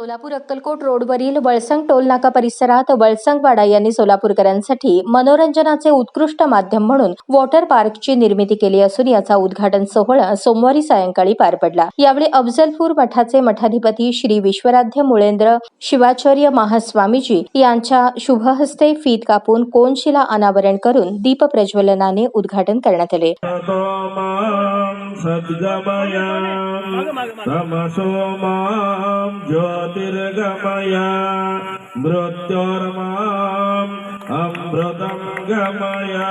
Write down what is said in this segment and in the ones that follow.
सोलापूर अक्कलकोट रोडवरील वळसंग टोलनाका परिसरात वळसंगवाडा यांनी सोलापूरकरांसाठी मनोरंजनाचे उत्कृष्ट माध्यम म्हणून वॉटर पार्कची निर्मिती केली असून याचा उद्घाटन सोहळा सोमवारी सायंकाळी पार पडला। यावेळी अफजलपूर मठाचे मठाधिपती श्री विश्वराध्य मुळेंद्र शिवाचार्य महास्वामीजी यांच्या शुभहस्ते फीत कापून कोनशिला अनावरण करून दीप प्रज्वलनाने उद्घाटन करण्यात आले। ज्योतिर्गमया मृत्योर्माम् अमृतं गमया।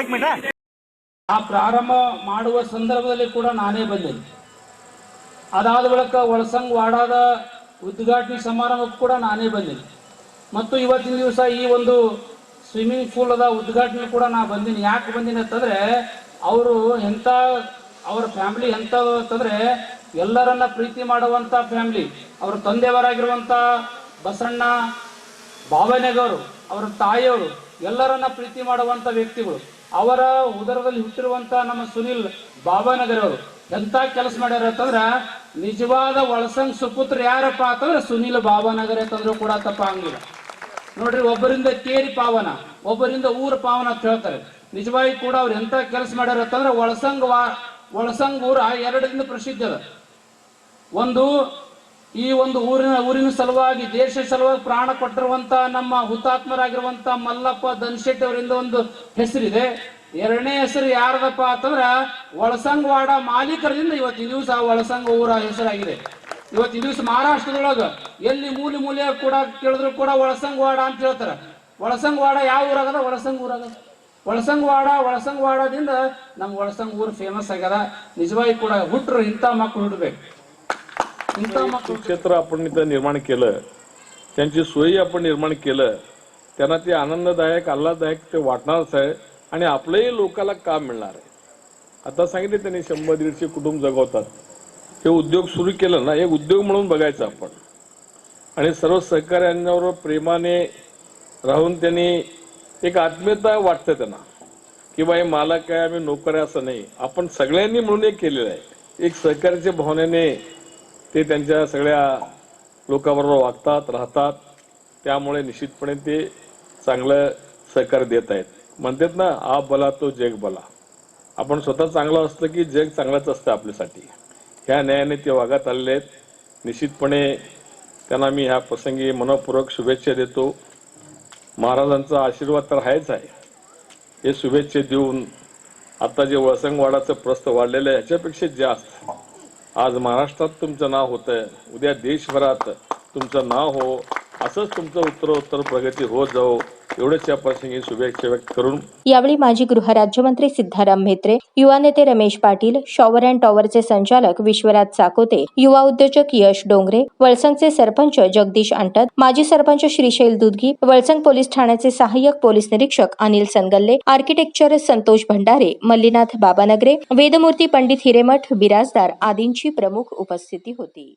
एक मिनिट ಆ ಪ್ರಾರಂಭ ಮಾಡುವ ಸಂದರ್ಭದಲ್ಲಿ ಕೂಡ ನಾನೇ ಬಂದಿದ್ದೆ। ಅದಾದ ಬಳಿಕ ವಳಸಂಗ ವಾಡಾದ ಉದ್ಘಾಟನೆ ಸಮಾರಂಭಕ್ಕೆ ಕೂಡ ನಾನೇ ಬಂದಿದ್ದೆ ಮತ್ತು ಇವತ್ತಿನ ದಿವಸ ಈ ಒಂದು ಸ್ವಿಮ್ಮಿಂಗ್ ಪೂಲ್ ಅದ ಉದ್ಘಾಟನೆ ಕೂಡ ನಾ ಬಂದಿನಿ। ಯಾಕೆ ಬಂದಿನಿ ಅಂತಂದ್ರೆ ಅವರು ಎಂತ ಅವರ ಫ್ಯಾಮಿಲಿ ಎಂಥದ್ದು ಅಂತಂದ್ರೆ ಎಲ್ಲರನ್ನ ಪ್ರೀತಿ ಮಾಡುವಂತ ಫ್ಯಾಮಿಲಿ। ಅವರ ತಂದೆಯವರಾಗಿರುವಂತ ಬಸಣ್ಣ ಬಾಬನಗವರು, ಅವರ ತಾಯಿಯವರು ಎಲ್ಲರನ್ನ ಪ್ರೀತಿ ಮಾಡುವಂತ ವ್ಯಕ್ತಿಗಳು। ಅವರ ಉದರದಲ್ಲಿ ಹುಟ್ಟಿರುವಂತ ನಮ್ಮ ಸುನಿಲ್ ಬಾಬನಗರವರು ಎಂತ ಕೆಲಸ ಮಾಡ್ಯಾರ ಅಂತಂದ್ರೆ ನಿಜವಾದ ವಳಸಂಗ್ ಸುಪುತ್ರ ಯಾರಪ್ಪ ಅಂತಂದ್ರೆ ಸುನಿಲ್ ಬಾಬನಗರ ಅಂತಂದ್ರೂ ಕೂಡ ತಪ್ಪಾಗಿಲ್ಲ ನೋಡ್ರಿ। ಒಬ್ಬರಿಂದ ಕೇರಿ ಪಾವನ, ಒಬ್ಬರಿಂದ ಊರ ಪಾವನ ಅಂತ ಹೇಳ್ತಾರೆ। ನಿಜವಾಗಿ ಕೂಡ ಅವ್ರು ಎಂತ ಕೆಲಸ ಮಾಡ್ಯಾರ ಅಂತಂದ್ರೆ ವಳಸಂಗ್ ಊರ ಎರಡರಿಂದ ಪ್ರಸಿದ್ಧ ಅದ। ಒಂದು ಈ ಒಂದು ಊರಿನ ಸಲುವಾಗಿ ದೇಶ ಸಲುವಾಗಿ ಪ್ರಾಣ ಕೊಟ್ಟಿರುವಂತ ನಮ್ಮ ಹುತಾತ್ಮರಾಗಿರುವಂತ ಮಲ್ಲಪ್ಪ ದನ್ಶೆಟ್ಟಿ ಅವರಿಂದ ಒಂದು ಹೆಸರಿದೆ। ಎರಡನೇ ಹೆಸರು ಯಾರದಪ್ಪ ಅಂತಂದ್ರ ವಳಸಂಗವಾಡ ಮಾಲೀಕರಿಂದ ಇವತ್ತಿನ ದಿವಸ ವಳಸಂಗ ಊರ ಹೆಸರಾಗಿದೆ। ಇವತ್ತಿನ ದಿವಸ ಮಹಾರಾಷ್ಟ್ರದೊಳಗ ಎಲ್ಲಿ ಮೂಲೆ ಕೂಡ ಕೇಳಿದ್ರು ಕೂಡ ವಳಸಂಗವಾಡ ಅಂತ ಹೇಳ್ತಾರೆ। ವಳಸಂಗವಾಡ ಯಾವ ಊರಾಗದ? ವಳಸಂಗ ಊರಾಗದ। ವಳಸಂಗವಾಡದಿಂದ ನಮ್ಮ ವಳಸಂಗ ಊರು ಫೇಮಸ್ ಆಗ್ಯದ। ನಿಜವಾಗಿ ಕೂಡ ಹುಟ್ಟರು ಇಂಥ ಮಕ್ಕಳು ಹುಟ್ಟಬೇಕು। क्षेत्र आपण इथं निर्माण केलं, त्यांची सोयी आपण निर्माण केलं, त्यांना ते आनंददायक आल्हाददायक ते वाटणारच आहे आणि आपल्याही लोकांना काम मिळणार आहे। आता सांगितले त्यांनी 100-150 कुटुंब जगवतात। हे उद्योग सुरू केलं ना, एक उद्योग म्हणून बघायचं आपण आणि सर्व सहकार्यांवर प्रेमाने राहून त्यांनी एक आत्मीयता वाटते त्यांना की बाई मला काय आम्ही नोकर आहे असं नाही, आपण सगळ्यांनी मिळून एक केलेलं आहे। एक सहकार्याच्या भावनेने ते त्यांच्या सगळ्या लोकांबरोबर वागतात राहतात, त्यामुळे निश्चितपणे ते चांगलं सहकार्य देत आहेत। म्हणतात ना, आप भला तो जग भला। आपण स्वतः चांगलं असलं की जग चांगलंच असतं आपल्यासाठी। ह्या न्यायाने ते वागत आलेले आहेत। निश्चितपणे त्यांना मी ह्या प्रसंगी मनपूर्वक शुभेच्छा देतो। महाराजांचा आशीर्वाद तर आहेच आहे। हे शुभेच्छा देऊन आता जे वळसंगवाडाचं प्रस्थ वाढलेलं आहे ह्याच्यापेक्षा जास्त आज महाराष्ट्रात तुमचं नाव होतंय, उद्या देशभरात तुमचं नाव हो, असंच तुमचं उत्तरोत्तर प्रगती होत जाओ, एवढेच या प्रसंगी शुभेच्छा व्यक्त करून यावेळी माजी गृहराज्यमंत्री सिद्धाराम म्हेत्रे, युवा नेते रमेश पाटील, शॉवर अँड टॉवरचे संचालक विश्वराज चाकोते, युवा उद्योजक यश डोंगरे, वळसंगचे सरपंच जगदीश अंटद, माजी सरपंच श्रीशैल दुधगी, वळसंग पोलीस ठाण्याचे सहाय्यक पोलीस निरीक्षक अनिल सनगल्ले, आर्किटेक्चर संतोष भंडारे, मल्लीनाथ बाबानगरे, वेदमूर्ती पंडित हिरेमठ, बिराजदार आदींची प्रमुख उपस्थिती होती।